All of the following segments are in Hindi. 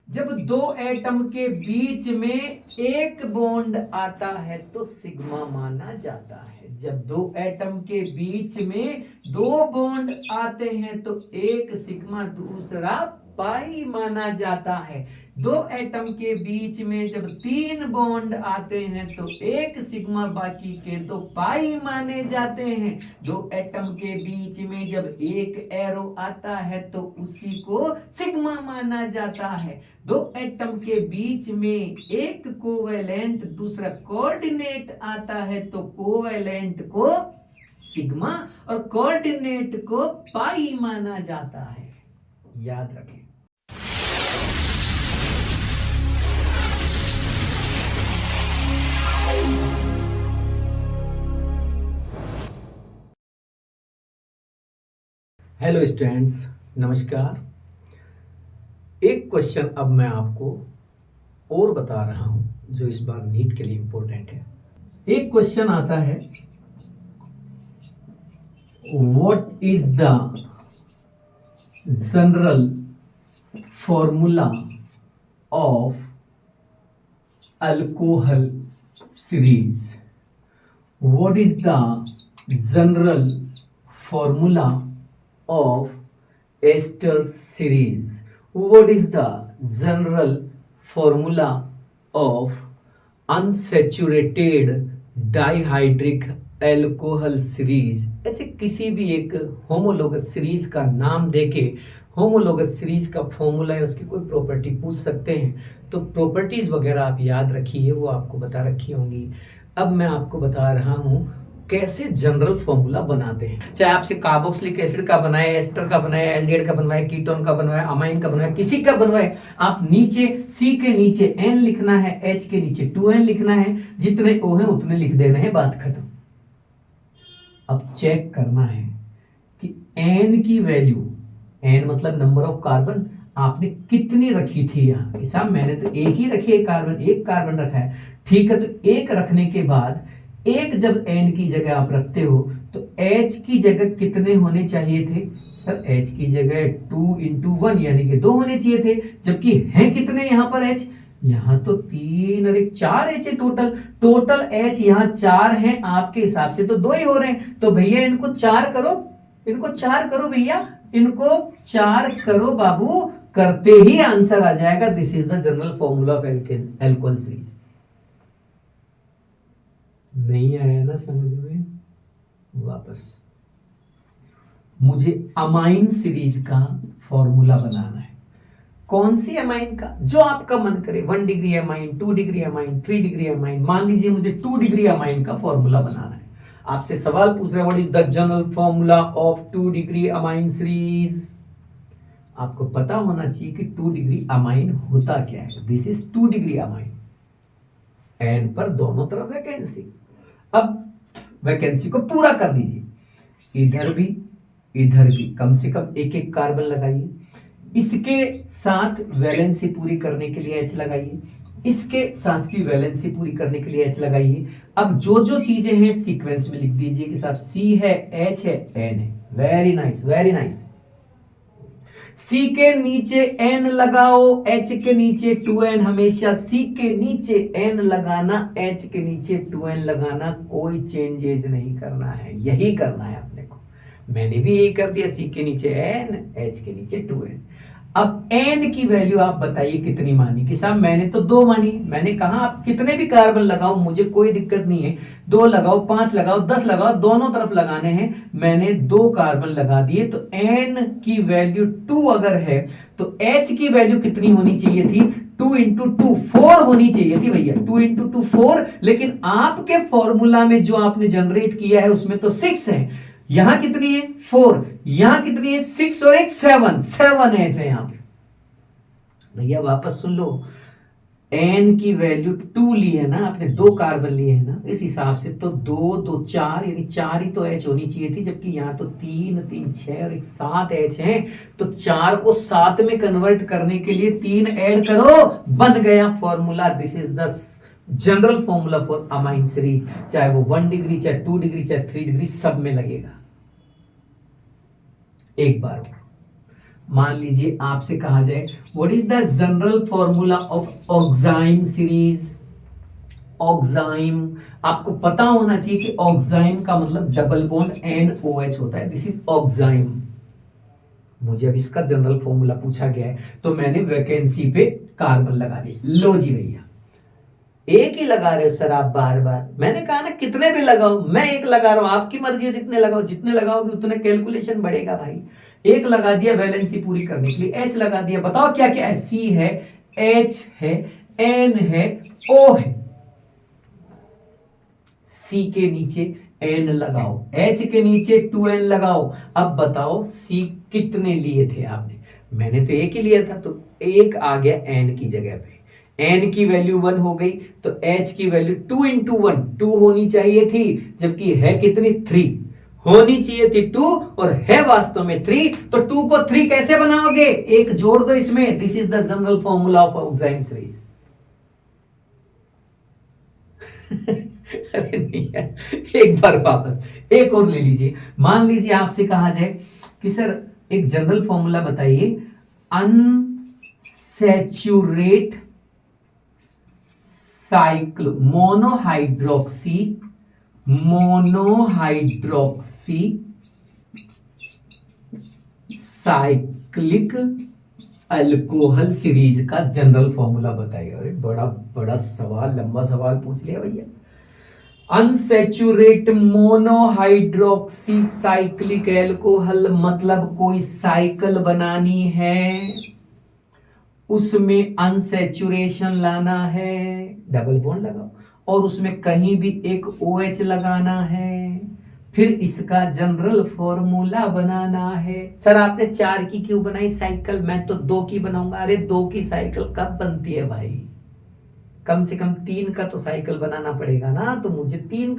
जब दो एटम के बीच में एक बॉन्ड आता है तो सिग्मा माना जाता है। जब दो एटम के बीच में दो बॉन्ड आते हैं तो एक सिग्मा दूसरा पाई माना जाता है। दो एटम के बीच में जब तीन बॉन्ड आते हैं तो एक सिग्मा बाकी के दो पाई माने जाते हैं। दो एटम के बीच में जब एक एरो आता है तो उसी को सिग्मा माना जाता है। दो एटम के बीच में एक कोवेलेंट दूसरा कोऑर्डिनेट आता है तो कोवेलेंट को सिग्मा और कोऑर्डिनेट को पाई माना जाता है। याद रखें। हेलो स्टूडेंट्स, नमस्कार। एक क्वेश्चन अब मैं आपको और बता रहा हूं जो इस बार नीट के लिए इंपॉर्टेंट है। एक क्वेश्चन आता है, what is the general formula of alcohol series? What is the general formula of ester series? What is the general formula of unsaturated dihydric alcohol series? ऐसे किसी भी एक होमोलोगस सीरीज का नाम देके होमोलोगस सीरीज का फॉर्मूला है, उसकी कोई प्रॉपर्टी पूछ सकते हैं। तो प्रॉपर्टीज वगैरह आप याद रखिए, वो आपको बता रखी होंगी। अब मैं आपको बता रहा हूं कैसे जनरल फॉर्मूला बनाते हैं। चाहे आपसे कार्बोक्सिलिक एसिड का बनाए, एस्टर का बनाए, एल्डिहाइड का बनवाए, कीटोन का बनवाए, अमाइन का बनवाए, किसी का बनवाए, आप नीचे C के नीचे N लिखना है, H के नीचे 2N लिखना है, जितने O हैं उतने लिख देना है, बात खत्म। अब चेक करना है कि N की वैल्यू, N मतलब नंबर ऑफ कार्बन, आपने कितनी रखी थी यहाँ। साहब मैंने तो एक ही रखी है कार्बन, एक कार्बन रखा है, ठीक है। तो एक रखने के बाद एक जब N की जगह आप रखते हो तो H की जगह कितने होने चाहिए थे? सर H की जगह 2 into 1 यानी कि 2 होने चाहिए थे, जबकि हैं कितने यहाँ पर H? यहाँ तो 3 और 1 4 H है टोटल H यहाँ 4 हैं, आपके हिसाब से तो 2 ही हो रहे हैं। तो भैया इनको 4 करो, भैया इनको 4 करो बाबू, करते ही आंसर आ जाएगा। This is the general formula of alcohol series. नहीं आया ना समझ में? वापस मुझे अमाइन सीरीज का फॉर्मूला बनाना है। कौन सी अमाइन का? जो आपका मन करे, 1 degree amine, 2 degree amine, 3 degree amine. मान लीजिए मुझे 2 डिग्री अमाइन का फॉर्मूला बनाना है। आपसे सवाल पूछ रहे हैं, what is the general formula of 2 degree amine series? आपको पता होना चाहिए कि 2 डिग्री अमाइन होता क्या है। This is 2 degree amine. N पर दोनों तरफ वैकेंसी। अब वैकेंसी को पूरा कर दीजिए, इधर भी कम से कम एक एक कार्बन लगाइए। इसके साथ वैलेंसी पूरी करने के लिए H लगाइए, इसके साथ भी वैलेंसी पूरी करने के लिए H लगाइए। अब जो जो चीजें हैं सीक्वेंस में लिख दीजिए कि साहब C है, H है, N है। Very nice, very nice. C के नीचे N लगाओ, H के नीचे 2N। हमेशा C के नीचे N लगाना, H के नीचे 2N लगाना, कोई चेंजेस नहीं करना है, यही करना है अपने को। मैंने भी यही कर दिया, C के नीचे N, H के नीचे 2N। अब N की वैल्यू आप बताइए कितनी मानी? कि साहब मैंने तो 2 मानी। मैंने कहा आप कितने भी कार्बन लगाओ, मुझे कोई दिक्कत नहीं है, 2 लगाओ, 5 लगाओ, 10 लगाओ, दोनों तरफ लगाने हैं। मैंने 2 कार्बन लगा दिए। तो N की वैल्यू 2 अगर है तो H की वैल्यू कितनी होनी चाहिए थी? 2 into 2 4 होनी चाहिए थी भैया, 2 into 2 4। लेकिन आपके फॉर्मूला में जो आपने जनरेट किया है उसमें तो 6 है। यहां कितनी है? 4। यहां कितनी है? 6 और 1 7 H है यहां पे। भैया वापस सुन लो, N की वैल्यू 2 ली है ना आपने, 2 कार्बन लिए हैं ना, इस हिसाब से तो 2 2 4 यानी 4 ही तो H होनी चाहिए थी, जबकि यहाँ तो 3 3 6 और 1 7 H है। तो 4 को 7 में कन्वर्ट करने के लिए 3 ऐड करो, बन गया formula. This is the general formula for amine series. चाहे वो 1 डिग्री, चाहे 2 डिग्री, चाहे 3 डिग्री, सब में लगेगा। एक बार मान लीजिए आपसे कहा जाए what is the general formula of oxime series. Oxime आपको पता होना चाहिए कि ऑक्साइम का मतलब डबल बॉन्ड NOH होता है, दिस इज ऑक्साइम। मुझे अब इसका जनरल फॉर्मूला पूछा गया है तो मैंने वैकेंसी पे कार्बन लगा दी। लो जी भैया, एक ही लगा रहे हो सर आप बार बार, मैंने कहा ना कितने भी लगाओ, मैं एक लगा रहा हूं, आपकी मर्जी है जितने लगाओ, जितने लगाओगे उतने कैलकुलेशन बढ़ेगा भाई। एक लगा दिया वैलेंसी पूरी करने के लिए, H लगा दिया, बताओ क्या क्या है, C है, H है, N है, O है। C के नीचे N लगाओ, H के नीचे 2N लगाओ। अब बताओ C कितने लिए थे आपने, मैंने तो एक ही लिया था, तो एक आ गया N की जगह पे, N की वैल्यू 1 हो गई, तो H की वैल्यू 2 इंटू 1 2 होनी चाहिए थी, जबकि है कितनी 3 होनी चाहिए थी 2 और है वास्तव में 3, तो 2 को 3 कैसे बनाओगे, एक जोड़ दो इसमें, this is the general formula of oxime series. अरे नहीं यार, एक बार वापस एक और ले लीजिए। मान लीजिए आपसे कहा जाए कि सर एक जनरल फॉर्मूला बताइए, अनसैचुरेट साइक्लो मोनोहाइड्रोक्सी साइक्लिक अल्कोहल सीरीज का जनरल फॉर्मूला बताइए। अरे बड़ा बड़ा सवाल, लंबा सवाल पूछ लिया भैया। अनसैचुरेट मोनोहाइड्रोक्सी साइक्लिक एल्कोहल मतलब कोई साइकिल बनानी है, उसमें अनसैचुरेशन लाना है, डबल बॉन्ड लगाओ, और उसमें कहीं भी एक OH लगाना है, फिर इसका जनरल फॉर्मूला बनाना है। सर आपने 4 की क्यों बनाई साइकिल, मैं तो 2 की बनाऊंगा। अरे 2 की साइकिल कब बनती है भाई, कम से कम 3 का तो साइकिल बनाना पड़ेगा ना, तो मुझे 3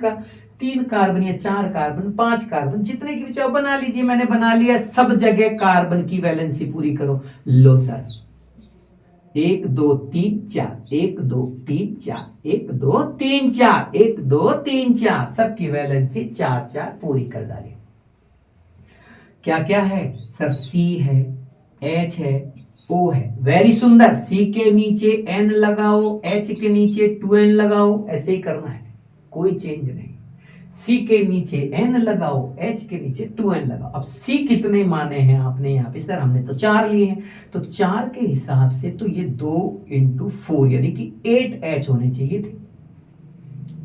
कार्बन या 4 कार्बन 5 कार्बन जितने की भी चाहो बना लीजिए, मैंने बना लिया। सब जगह कार्बन की वैलेंसी पूरी करो। लो सर 1 2 3 4 1 2 3 4 1 2 3 4 1 2 3 4 सबकी वैलेंसी 4 4 पूरी कर डाली। क्या क्या है सर, C है, H है, O है, वेरी सुंदर। C के नीचे N लगाओ, H के नीचे 2N लगाओ, ऐसे ही करना है, कोई चेंज नहीं। C के नीचे N लगाओ, H के नीचे 2N लगाओ। अब C कितने माने हैं आपने यहाँ पे, सर हमने तो 4 लिए हैं, तो 4 के हिसाब से तो ये 2 इंटू 4 यानी कि 8H होने चाहिए थे।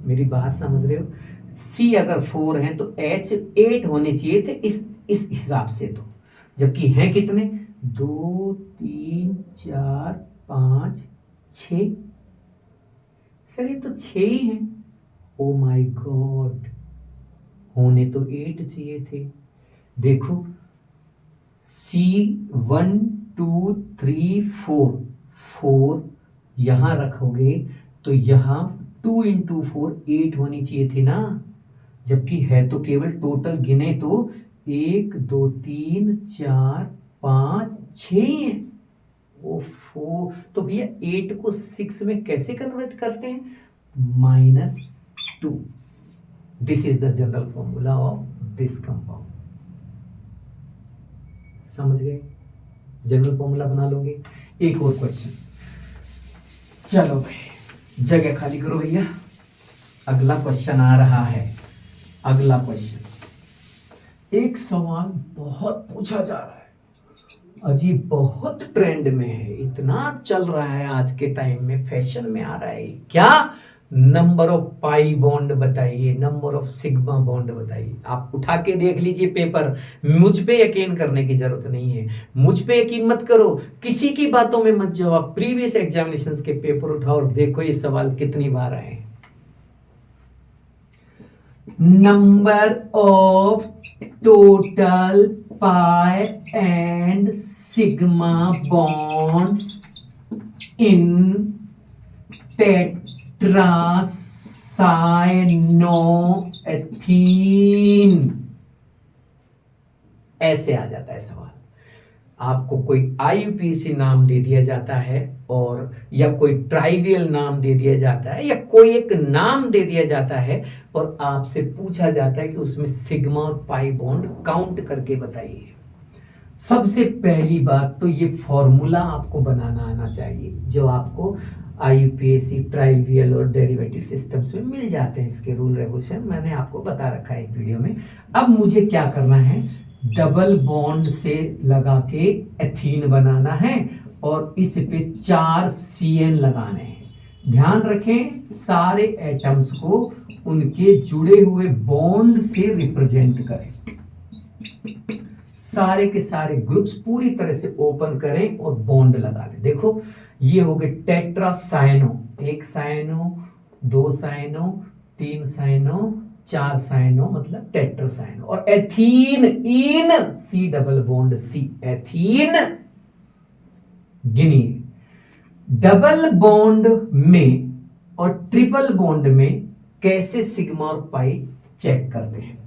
मेरी बात समझ रहे हो, C अगर 4 है तो H 8 होने चाहिए थे इस हिसाब से, तो जबकि हैं कितने 2 3 4 5 6, सर ये तो 6 ही हैं। ओ माय गॉड, होने तो 8 चाहिए थे। देखो C1 2 3 4 यहां रखोगे तो यहां 2 इंटू 4 8 होनी चाहिए थी ना, जबकि है तो केवल टोटल गिने तो 1 2 3 4 5 6 है। ओफो, तो भैया 8 को 6 में कैसे कन्वर्ट करते हैं, -2। This is the general formula of this compound. समझ गए, जनरल फॉर्मूला बना लोगे। एक और क्वेश्चन, चलो भाई जगह खाली करो भैया, अगला क्वेश्चन आ रहा है। अगला क्वेश्चन, एक सवाल बहुत पूछा जा रहा है, अजीब, बहुत ट्रेंड में है, इतना चल रहा है आज के टाइम में, फैशन में आ रहा है। क्या, नंबर ऑफ पाई बॉन्ड बताइए, नंबर ऑफ सिग्मा बॉन्ड बताइए। आप उठा के देख लीजिए पेपर, मुझ पे यकीन करने की जरूरत नहीं है, मुझ पे यकीन मत करो, किसी की बातों में मत जाओ, आप प्रीवियस एग्जामिनेशंस के पेपर उठाओ और देखो ये सवाल कितनी बार आए हैं। Number of total pi and sigma bonds in tetracyanoethene, ऐसे आ जाता है सवाल। आपको कोई IUPAC नाम दे दिया जाता है और या कोई ट्राइवियल नाम दे दिया जाता है या कोई एक नाम दे दिया जाता है और आपसे पूछा जाता है कि उसमें सिग्मा और पाई बॉन्ड काउंट करके बताइए। सबसे पहली बात तो ये फॉर्मूला आपको बनाना आना चाहिए, जो आपको IUPAC, ट्राइवियल और डेरिवेटिव सिस्टम्स में मिल जाते हैं। इसके रूल रेगुलेशन मैंने आपको बता रखा है एक वीडियो में। अब मुझे क्या करना है, डबल बॉन्ड से लगा के एथीन बनाना है और इस पे 4 CN लगाने हैं। ध्यान रखें, सारे एटम्स को उनके जुड़े हुए बॉन्ड से रिप्रेजेंट करें। सारे के सारे ग्रुप्स पूरी तरह से ओपन करें और बॉन्ड लगा दें। देखो ये हो गए टेट्रासायनो, 1 सायनो, 2 सायनो, 3 सायनो, 4 सायनो मतलब टेट्रासायनो। और ethene, in C double bond C, ethene. गिनिए, डबल बॉन्ड में और ट्रिपल बॉन्ड में कैसे सिग्मा और पाई चेक करते हैं।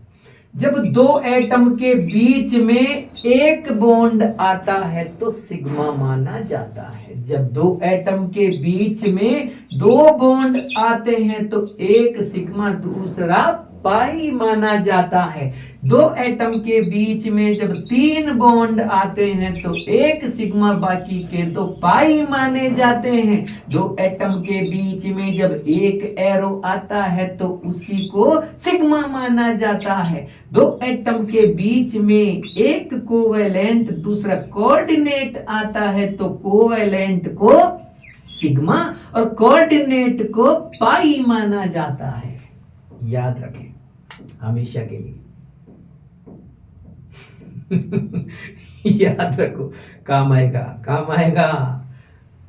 जब 2 एटम के बीच में एक बॉन्ड आता है तो सिग्मा माना जाता है। जब 2 एटम के बीच में 2 बॉन्ड आते हैं तो एक सिग्मा दूसरा पाई माना जाता है। 2 एटम के बीच में जब 3 बॉन्ड आते हैं तो एक सिग्मा, बाकी के 2 पाई माने जाते हैं। 2 एटम के बीच में जब एक एरो आता है तो उसी को सिग्मा माना जाता है। 2 एटम के बीच में एक कोवेलेंट दूसरा कोऑर्डिनेट आता है तो कोवेलेंट को सिग्मा और कोऑर्डिनेट को पाई माना जाता है। याद रखें हमेशा के लिए। याद रखो, काम आएगा, काम आएगा।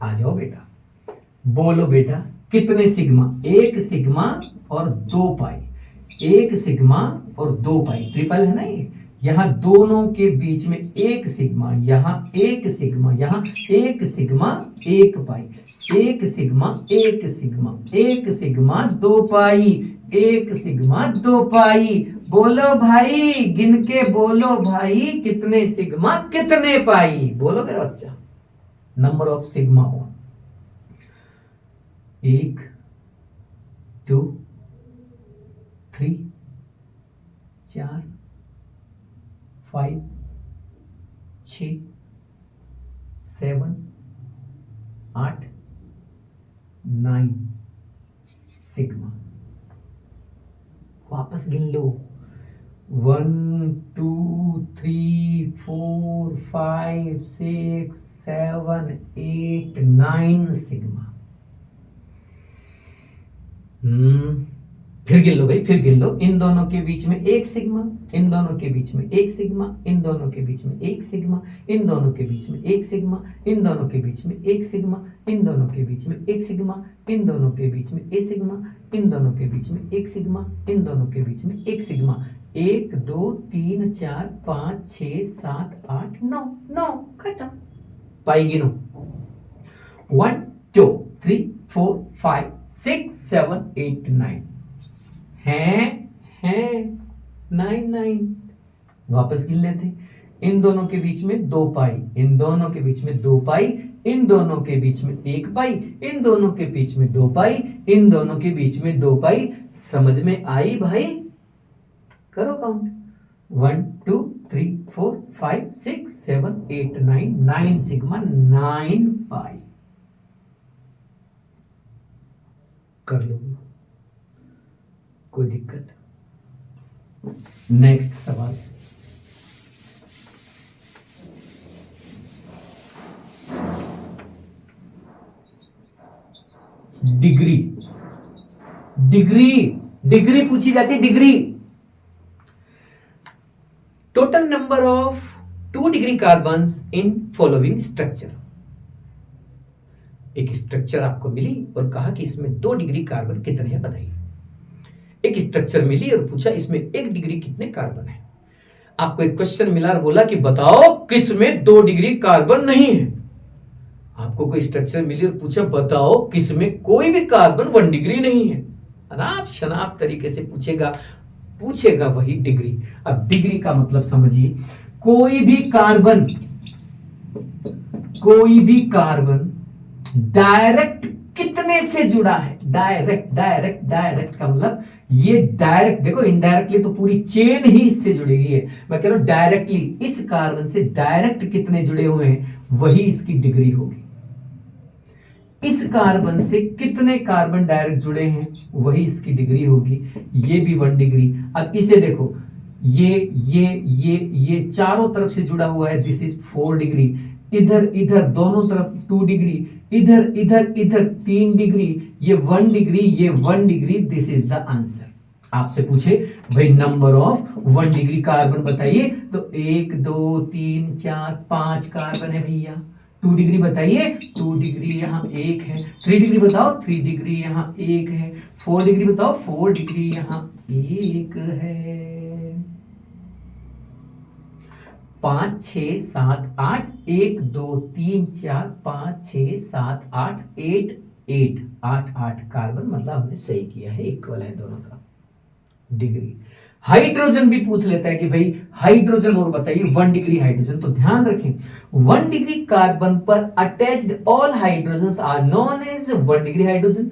आ जाओ बेटा, बोलो बेटा, कितने सिग्मा? 1 सिग्मा और 2 पाई। 1 सिग्मा और 2 पाई, ट्रिपल है ना ये। यहां दोनों के बीच में 1 सिग्मा, यहां 1 सिग्मा, यहां 1 सिग्मा 1 पाई, 1 सिग्मा 1 सिग्मा, 1 सिग्मा 2 पाई, 1 सिग्मा 2 पाई। बोलो भाई, गिन के बोलो भाई, कितने सिग्मा कितने पाई? बोलो मेरा बच्चा, number of sigma bond. 1 2 3 4 5 6 7 8 9 sigma. वापस गिन लो, 1 2 3 4 5 6 7 8 9 सिग्मा। फिर गिन लो भाई, फिर गिन लो। इन दोनों के बीच में 1 सिग्मा, इन दोनों के बीच में 1 सिग्मा, इन दोनों के बीच में 1 सिग्मा, इन दोनों के बीच में 1 सिग्मा, इन दोनों के बीच में 1 सिग्मा, इन दोनों के बीच में 1 सिग्मा, इन दोनों के बीच में 1 सिग्मा, इन दोनों के बीच में 1 सिग्मा, इन दोनों के बीच में 1 सिग्मा। 1 2 3 4 5 6 7 8 9 9 खत्म। पाई गिनो, 1 2 3 4 5 6 7 8 9 हैं 9 9। वापस गिन लेते। इन दोनों के बीच में 2 पाई, इन दोनों के बीच में 2 पाई, इन दोनों के बीच में 1 पाई, इन दोनों के बीच में 2 पाई, इन दोनों के बीच में 2 पाई। समझ में आई भाई? करो काउंट, 1 2 3 4 5 6 7 8 9 9 सिग्मा 9 पाई। कर लो, कोई दिक्कत? नेक्स्ट सवाल, डिग्री। डिग्री डिग्री पूछी जाती है। Degree, total number of 2 degree carbons in following structure. एक स्ट्रक्चर आपको मिली और कहा कि इसमें 2 डिग्री कार्बन कितने हैं बताइए। एक स्ट्रक्चर मिली और पूछा इसमें 1 डिग्री कितने कार्बन है। आपको एक क्वेश्चन मिला और बोला कि बताओ किसमें 2 डिग्री कार्बन नहीं है। आपको कोई स्ट्रक्चर मिली और पूछा बताओ किसमें कोई भी कार्बन 1 डिग्री नहीं है। अनाप शनाप तरीके से पूछेगा वही डिग्री। अब डिग्री का मतलब समझिए, कोई भी कार्बन डायरेक्ट कितने से जुड़ा है? डायरेक्ट डायरेक्ट डायरेक्ट का मतलब ये डायरेक्ट, देखो इनडायरेक्टली तो पूरी चेन ही इससे जुड़ेगी है, मैं कह रहा हूं डायरेक्टली इस कार्बन से डायरेक्ट कितने जुड़े हुए हैं वही इसकी डिग्री होगी। इस कार्बन से कितने कार्बन डायरेक्ट जुड़े हैं वही इसकी डिग्री होगी। ये भी 1 डिग्री। अब इसे देखो, ये चारों तरफ से जुड़ा हुआ है, दिस इज 4 डिग्री। इधर इधर दोनों तरफ 2 डिग्री, इधर इधर इधर 3 डिग्री, ये 1 डिग्री, ये 1 degree, this is the answer. आपसे पूछे भाई नंबर ऑफ 1 डिग्री कार्बन बताइए, तो 1 2 3 4 5 कार्बन है भैया। 2 डिग्री बताइए, 2 डिग्री यहाँ 1 है। 3 डिग्री बताओ, 3 डिग्री यहाँ 1 है। 4 डिग्री बताओ, 4 डिग्री यहाँ 1 है। 5 6 7 8 1 2 3 4 5 6 7 8 8 8 8 8 कार्बन, मतलब हमने सही किया है, इक्वल है दोनों तरफ डिग्री। हाइड्रोजन भी पूछ लेता है कि भाई हाइड्रोजन और बताइए 1 डिग्री हाइड्रोजन, तो ध्यान रखें 1 डिग्री कार्बन पर attached all hydrogens are known as 1 degree hydrogen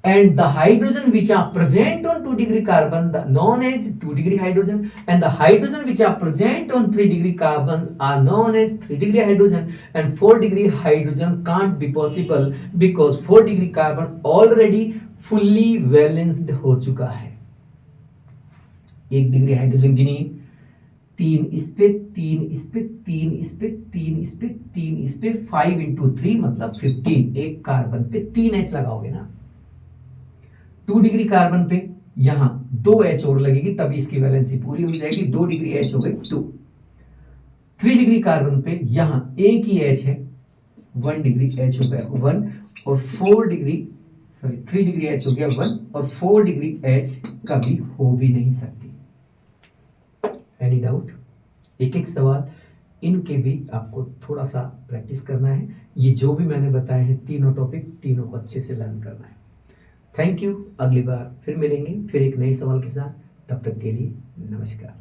and the hydrogen which are present on 2 degree carbon known as 2 degree hydrogen, and the hydrogen which are present on 3 degree carbons are known as 3 degree hydrogen, and 4 degree hydrogen can't be possible because 4 degree carbon already fully valenced हो चुका है। 1 डिग्री हाइड्रोजन गिनिए, 3 इस पे 3 इस पे 3 इस पे 3 इस पे 3 इस पे 5 into 3 मतलब 15। एक कार्बन पे 3 H लगाओगे ना। 2 डिग्री कार्बन पे यहां 2 H और लगेगी तभी इसकी वैलेंसी पूरी हो जाएगी। 2 डिग्री H हो गई 2। 3 डिग्री कार्बन पे यहां एक ही H है, 1 डिग्री H हो गया 1, और 4 डिग्री 3 डिग्री H हो गया 1, और 4 डिग्री H कभी हो भी नहीं सकती। Any doubt? एक एक सवाल इनके भी आपको थोड़ा सा प्रैक्टिस करना है। ये जो भी मैंने बताए हैं तीनों टॉपिक, तीनों को अच्छे से लर्न करना है। Thank you. अगली बार फिर मिलेंगे, फिर एक नए सवाल के साथ। तब तक के लिए नमस्कार।